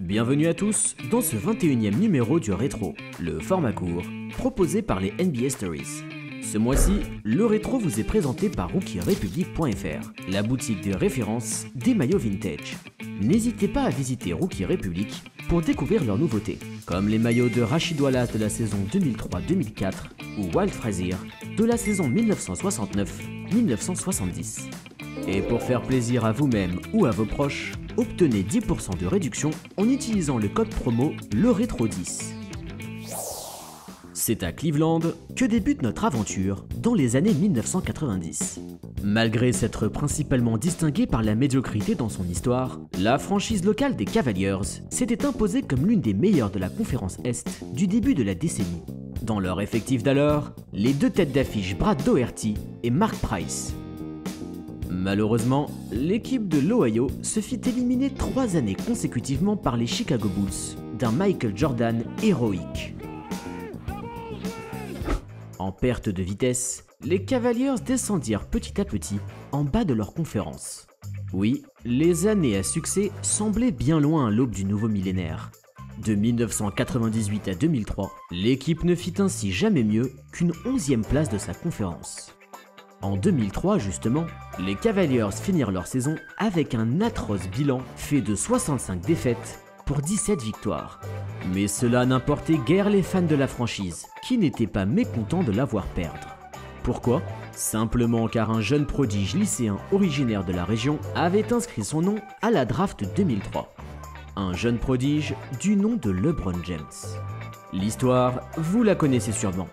Bienvenue à tous dans ce 21e numéro du Rétro, le format court, proposé par les NBA Stories. Ce mois-ci, le Rétro vous est présenté par RookieRepublic.fr, la boutique de référence des maillots vintage. N'hésitez pas à visiter Rookie Republic pour découvrir leurs nouveautés, comme les maillots de Rachid Wallace de la saison 2003-2004 ou Walt Frazier de la saison 1969-1970. Et pour faire plaisir à vous-même ou à vos proches, obtenez 10% de réduction en utilisant le code promo LERETRO10. C'est à Cleveland que débute notre aventure dans les années 1990. Malgré s'être principalement distinguée par la médiocrité dans son histoire, la franchise locale des Cavaliers s'était imposée comme l'une des meilleures de la conférence Est du début de la décennie. Dans leur effectif d'alors, les deux têtes d'affiche Brad Daugherty et Mark Price. Malheureusement, l'équipe de l'Ohio se fit éliminer 3 années consécutivement par les Chicago Bulls d'un Michael Jordan héroïque. En perte de vitesse, les Cavaliers descendirent petit à petit en bas de leur conférence. Oui, les années à succès semblaient bien loin à l'aube du nouveau millénaire. De 1998 à 2003, l'équipe ne fit ainsi jamais mieux qu'une 11e place de sa conférence. En 2003 justement, les Cavaliers finirent leur saison avec un atroce bilan fait de 65 défaites pour 17 victoires. Mais cela n'importait guère les fans de la franchise, qui n'étaient pas mécontents de la voir perdre. Pourquoi ? Simplement car un jeune prodige lycéen originaire de la région avait inscrit son nom à la draft 2003. Un jeune prodige du nom de LeBron James. L'histoire, vous la connaissez sûrement.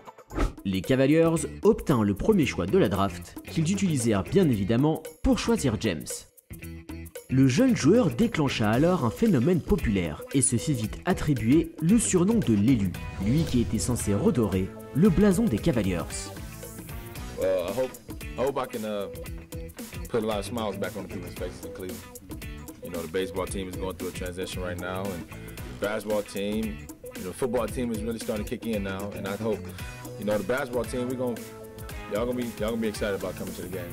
Les Cavaliers obtinrent le premier choix de la draft, qu'ils utilisèrent bien évidemment pour choisir James. Le jeune joueur déclencha alors un phénomène populaire et se fit vite attribuer le surnom de l'élu, lui qui était censé redorer le blason des Cavaliers. I hope I can put a lot of smiles back on the people's faces in Cleveland. You know, the baseball team is going through a transition right now, and the basketball team, the football team is really starting to kick in now, and I hope, the basketball team, y'all gonna be excited about coming to the game.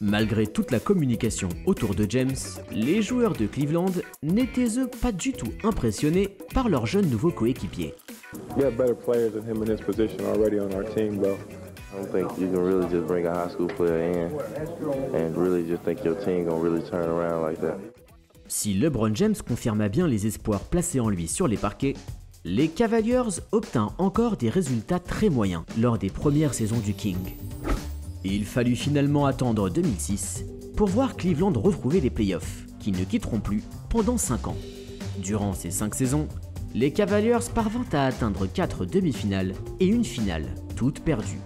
Malgré toute la communication autour de James, les joueurs de Cleveland n'étaient eux pas du tout impressionnés par leur jeune nouveau coéquipier. We have better players than him in his position already on our team, bro. I don't think you can really just bring a high school player in and really just think your team gonna really turn around like that. Si LeBron James confirma bien les espoirs placés en lui sur les parquets, les Cavaliers obtinrent encore des résultats très moyens lors des premières saisons du King. Il fallut finalement attendre 2006 pour voir Cleveland retrouver les playoffs, qui ne quitteront plus pendant 5 ans. Durant ces 5 saisons, les Cavaliers parvinrent à atteindre 4 demi-finales et une finale, toutes perdues.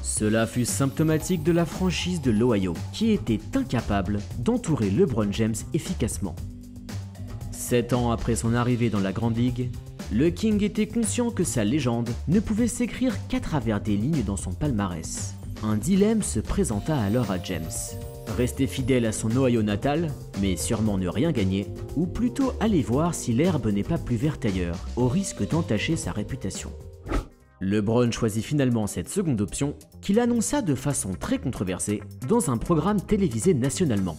Cela fut symptomatique de la franchise de l'Ohio, qui était incapable d'entourer LeBron James efficacement. 7 ans après son arrivée dans la Grande Ligue, le King était conscient que sa légende ne pouvait s'écrire qu'à travers des lignes dans son palmarès. Un dilemme se présenta alors à James. Rester fidèle à son Ohio natal, mais sûrement ne rien gagner, ou plutôt aller voir si l'herbe n'est pas plus verte ailleurs, au risque d'entacher sa réputation. LeBron choisit finalement cette seconde option, qu'il annonça de façon très controversée dans un programme télévisé nationalement.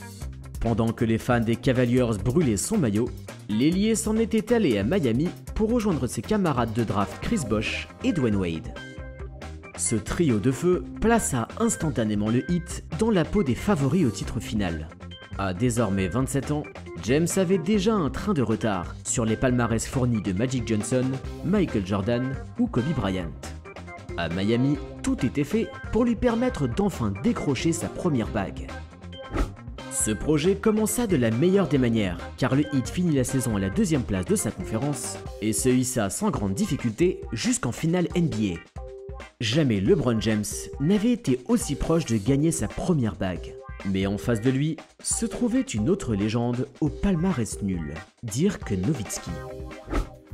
Pendant que les fans des Cavaliers brûlaient son maillot, l'ailier s'en était allé à Miami pour rejoindre ses camarades de draft Chris Bosh et Dwayne Wade. Ce trio de feu plaça instantanément le Heat dans la peau des favoris au titre final. À désormais 27 ans, James avait déjà un train de retard sur les palmarès fournis de Magic Johnson, Michael Jordan ou Kobe Bryant. À Miami, tout était fait pour lui permettre d'enfin décrocher sa première bague. Ce projet commença de la meilleure des manières, car le Heat finit la saison à la 2e place de sa conférence et se hissa sans grande difficulté jusqu'en finale NBA. Jamais LeBron James n'avait été aussi proche de gagner sa première bague. Mais en face de lui se trouvait une autre légende au palmarès nul, Dirk Nowitzki.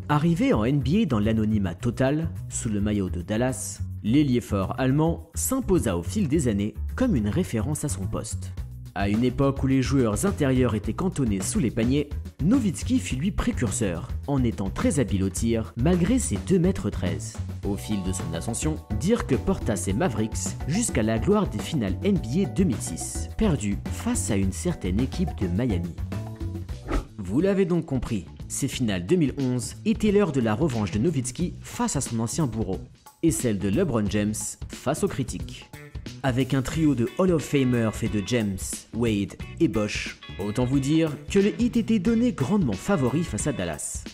Arrivé en NBA dans l'anonymat total, sous le maillot de Dallas, l'ailier fort allemand s'imposa au fil des années comme une référence à son poste. À une époque où les joueurs intérieurs étaient cantonnés sous les paniers, Nowitzki fut lui précurseur, en étant très habile au tir malgré ses 2,13 m. Au fil de son ascension, Dirk porta ses Mavericks jusqu'à la gloire des finales NBA 2006, perdues face à une certaine équipe de Miami. Vous l'avez donc compris, ces finales 2011 étaient l'heure de la revanche de Nowitzki face à son ancien bourreau, et celle de LeBron James face aux critiques. Avec un trio de Hall of Famers fait de James, Wade et Bosh, autant vous dire que le Heat était donné grandement favori face à Dallas.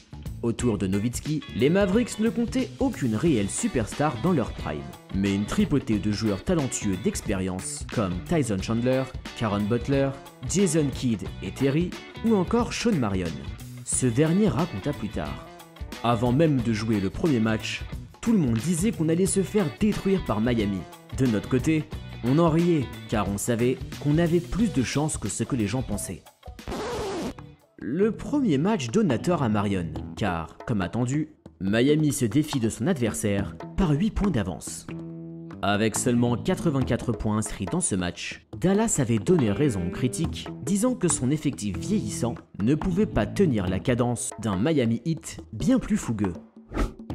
Autour de Nowitzki, les Mavericks ne comptaient aucune réelle superstar dans leur prime, mais une tripotée de joueurs talentueux d'expérience comme Tyson Chandler, Caron Butler, Jason Kidd et Terry, ou encore Shawn Marion. Ce dernier raconta plus tard. Avant même de jouer le premier match, tout le monde disait qu'on allait se faire détruire par Miami. De notre côté, on en riait, car on savait qu'on avait plus de chance que ce que les gens pensaient. Le premier match donna tort à Marion, car, comme attendu, Miami se défie de son adversaire par 8 points d'avance. Avec seulement 84 points inscrits dans ce match, Dallas avait donné raison aux critiques, disant que son effectif vieillissant ne pouvait pas tenir la cadence d'un Miami Heat bien plus fougueux.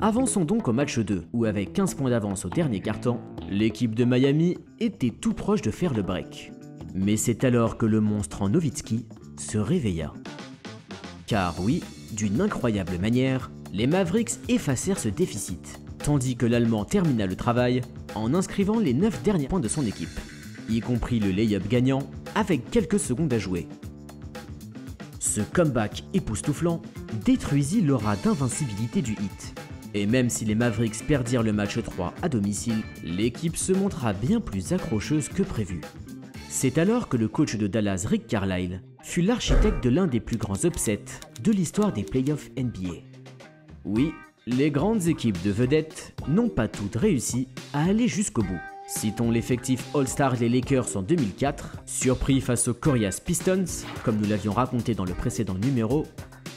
Avançons donc au match 2, où avec 15 points d'avance au dernier quart-temps, l'équipe de Miami était tout proche de faire le break. Mais c'est alors que le monstre en Nowitzki se réveilla. Car oui, d'une incroyable manière, les Mavericks effacèrent ce déficit, tandis que l'Allemand termina le travail en inscrivant les 9 derniers points de son équipe, y compris le lay-up gagnant avec quelques secondes à jouer. Ce comeback époustouflant détruisit l'aura d'invincibilité du Heat. Et même si les Mavericks perdirent le match 3 à domicile, l'équipe se montra bien plus accrocheuse que prévu. C'est alors que le coach de Dallas, Rick Carlisle, fut l'architecte de l'un des plus grands upsets de l'histoire des playoffs NBA. Oui, les grandes équipes de vedettes n'ont pas toutes réussi à aller jusqu'au bout. Citons l'effectif All-Star des Lakers en 2004, surpris face aux Corias Pistons, comme nous l'avions raconté dans le précédent numéro,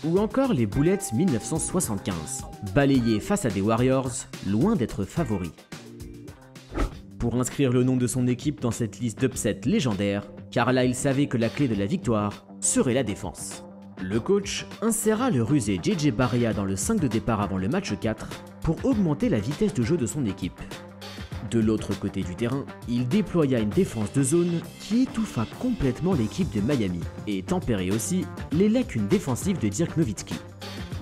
ou encore les Bullets 1975, balayés face à des Warriors, loin d'être favoris. Pour inscrire le nom de son équipe dans cette liste d'upsets légendaire, Carlisle savait que la clé de la victoire serait la défense. Le coach inséra le rusé JJ Barea dans le 5 de départ avant le match 4 pour augmenter la vitesse de jeu de son équipe. De l'autre côté du terrain, il déploya une défense de zone qui étouffa complètement l'équipe de Miami et tempérait aussi les lacunes défensives de Dirk Nowitzki.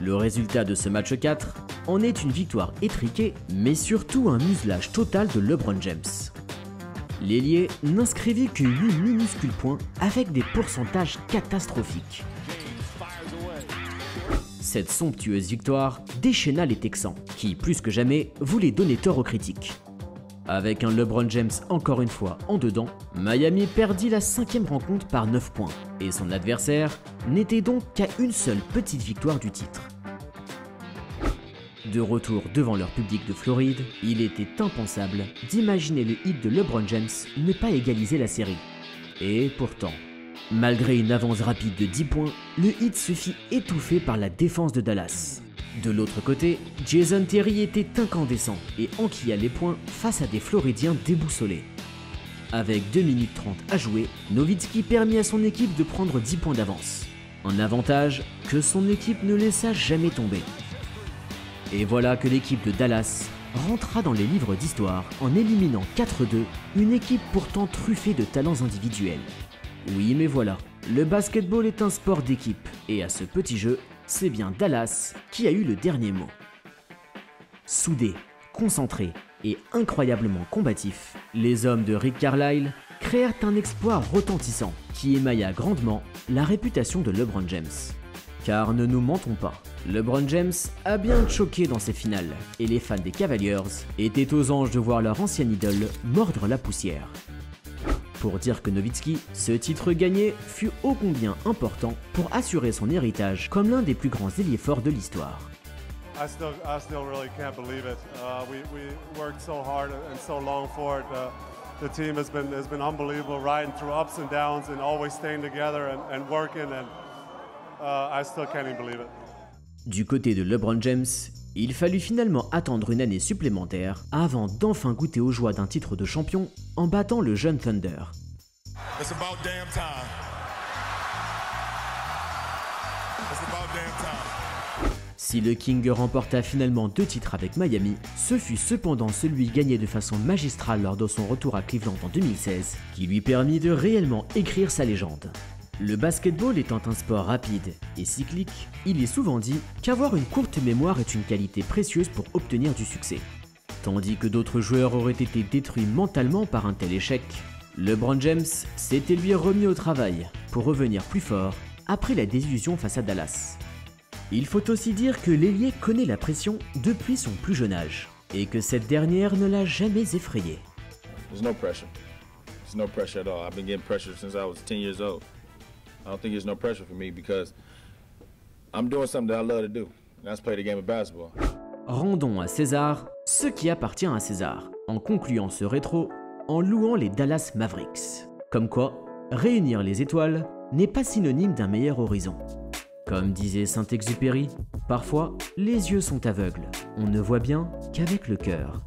Le résultat de ce match 4 en est une victoire étriquée, mais surtout un muselage total de LeBron James. L'ailier n'inscrivit que 8 minuscules points avec des pourcentages catastrophiques. Cette somptueuse victoire déchaîna les Texans, qui, plus que jamais, voulaient donner tort aux critiques. Avec un LeBron James encore une fois en dedans, Miami perdit la 5e rencontre par 9 points, et son adversaire n'était donc qu'à une seule petite victoire du titre. De retour devant leur public de Floride, il était impensable d'imaginer le Heat de LeBron James ne pas égaliser la série. Et pourtant, malgré une avance rapide de 10 points, le Heat se fit étouffer par la défense de Dallas. De l'autre côté, Jason Terry était incandescent et enquilla les points face à des Floridiens déboussolés. Avec 2 minutes 30 à jouer, Nowitzki permit à son équipe de prendre 10 points d'avance. Un avantage que son équipe ne laissa jamais tomber. Et voilà que l'équipe de Dallas rentra dans les livres d'histoire en éliminant 4-2 une équipe pourtant truffée de talents individuels. Oui, mais voilà, le basketball est un sport d'équipe, et à ce petit jeu, c'est bien Dallas qui a eu le dernier mot. Soudés, concentrés et incroyablement combatifs, les hommes de Rick Carlisle créèrent un exploit retentissant qui émailla grandement la réputation de LeBron James. Car ne nous mentons pas, LeBron James a bien choqué dans ses finales, et les fans des Cavaliers étaient aux anges de voir leur ancienne idole mordre la poussière. Pour dire que Nowitzki, ce titre gagné fut ô combien important pour assurer son héritage comme l'un des plus grands ailiers forts de l'histoire. I still really can't believe it. We worked so hard and so long for it. The team has been unbelievable, riding through ups and downs and always staying together and working, and I still can't even believe it. Du côté de LeBron James, il fallut finalement attendre une année supplémentaire avant d'enfin goûter aux joies d'un titre de champion en battant le jeune Thunder. It's about damn time. It's about damn time. Si le King remporta finalement 2 titres avec Miami, ce fut cependant celui gagné de façon magistrale lors de son retour à Cleveland en 2016 qui lui permit de réellement écrire sa légende. Le basketball étant un sport rapide et cyclique, il est souvent dit qu'avoir une courte mémoire est une qualité précieuse pour obtenir du succès. Tandis que d'autres joueurs auraient été détruits mentalement par un tel échec, LeBron James s'était lui remis au travail pour revenir plus fort après la désillusion face à Dallas. Il faut aussi dire que l'ailier connaît la pression depuis son plus jeune âge et que cette dernière ne l'a jamais effrayé. There's no pressure. There's no pressure at all. I've been getting pressure since I was 10 years old. I don't think there's no pressure for me because I'm doing something that I love to do, and that's play the game of basketball. Rendons à César ce qui appartient à César, en concluant ce rétro en louant les Dallas Mavericks. Comme quoi, réunir les étoiles n'est pas synonyme d'un meilleur horizon. Comme disait Saint-Exupéry, parfois les yeux sont aveugles, on ne voit bien qu'avec le cœur.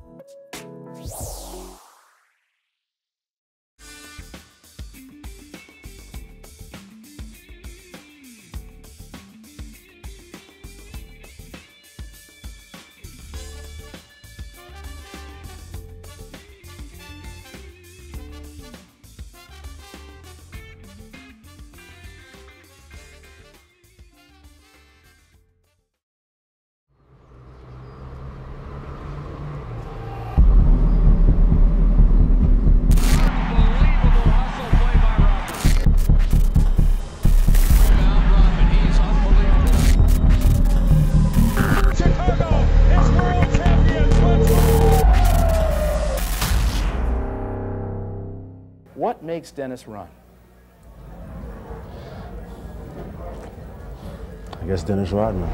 What makes Dennis run? I guess Dennis Rodman.